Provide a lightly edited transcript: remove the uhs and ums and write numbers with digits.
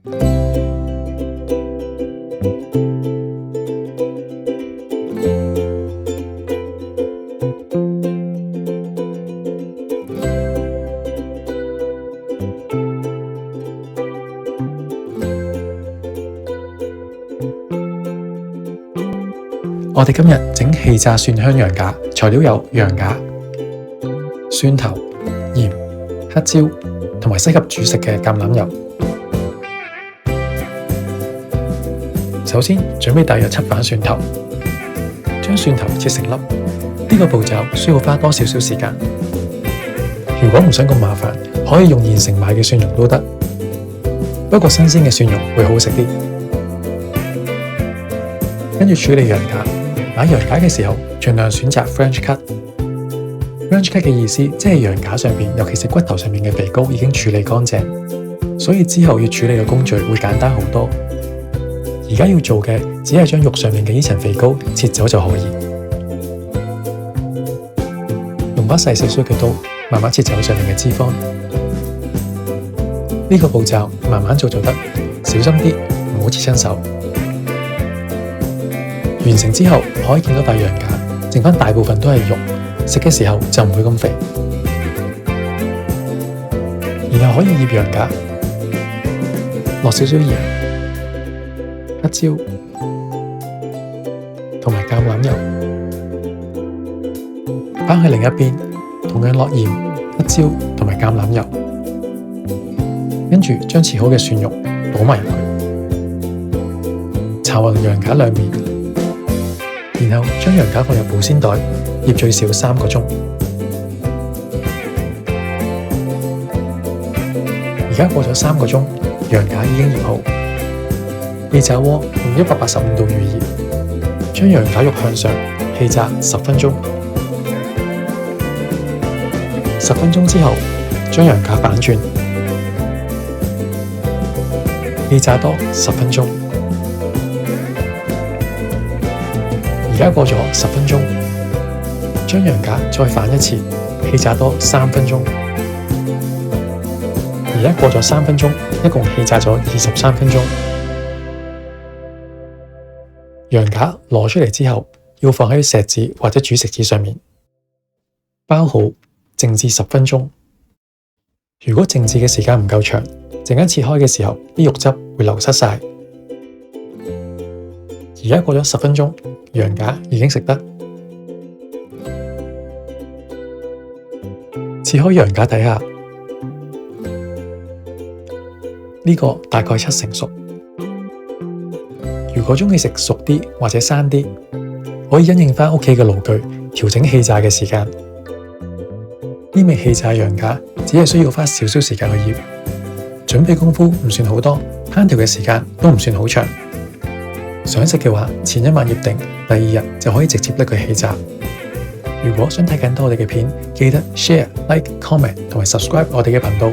我哋今日整氣炸蒜香羊架，材料有羊架、蒜頭、鹽、黑椒同埋適合煮食嘅橄欖油。首先準備大約7瓣蒜頭，將蒜頭切成粒。呢個步驟需要花多少少時間。如果唔想咁麻煩，可以用現成買嘅蒜蓉都得，不過新鮮嘅蒜蓉會好食啲。跟住處理羊架。買羊架嘅時候，盡量選擇 French cut。French cut 嘅意思即係羊架上面，尤其是骨頭上面嘅肥膏已經處理乾淨，所以之後要處理嘅工序會簡單好多。而家要做嘅只係將肉上面嘅呢層肥膏切走就可以。用把細少少嘅刀，慢慢切走上面嘅脂肪。呢個步驟慢慢做就得，小心啲，唔好切親手。完成之後，可以見到塊羊架剩返大部分都係肉，食嘅時候就唔會咁肥。然後可以醃羊架，落少少鹽、黑椒同埋橄欖油，翻去另一邊，同樣落鹽、黑椒同埋橄欖油，跟住將切好嘅蒜蓉倒埋入去，搽勻羊架兩面。然後將羊架放入保鮮袋，醃最少3個鐘。而家過咗3個鐘，羊架已經醃好。氣炸鍋用185度預熱，將羊架肉向上氣炸10分鐘。10分鐘之後，將羊架反轉，氣炸多10分鐘。而家過咗10分鐘，將羊架再反一次，氣炸多3分鐘。而家過咗3分鐘，一共氣炸咗23分鐘。羊架攞出嚟之後，要放喺錫紙或者煮食紙上面，包好，靜置10分鐘。如果靜置嘅時間唔夠長，陣間切開嘅時候，啲肉汁會流失晒。而家過咗10分鐘。羊架已經食得，切開羊架睇下，呢個大概7成熟。如果鍾意食熟啲或者生啲，可以因應返屋企嘅爐具調整氣炸嘅時間。呢味氣炸羊架只係需要花少少時間去醃，準備功夫唔算好多，烹調嘅時間都唔算好長。想食嘅話，前一晚醃定，第2日就可以直接拎佢氣炸。如果想睇更多我哋嘅片，記得 share、like、comment 同埋 subscribe 我哋嘅頻道。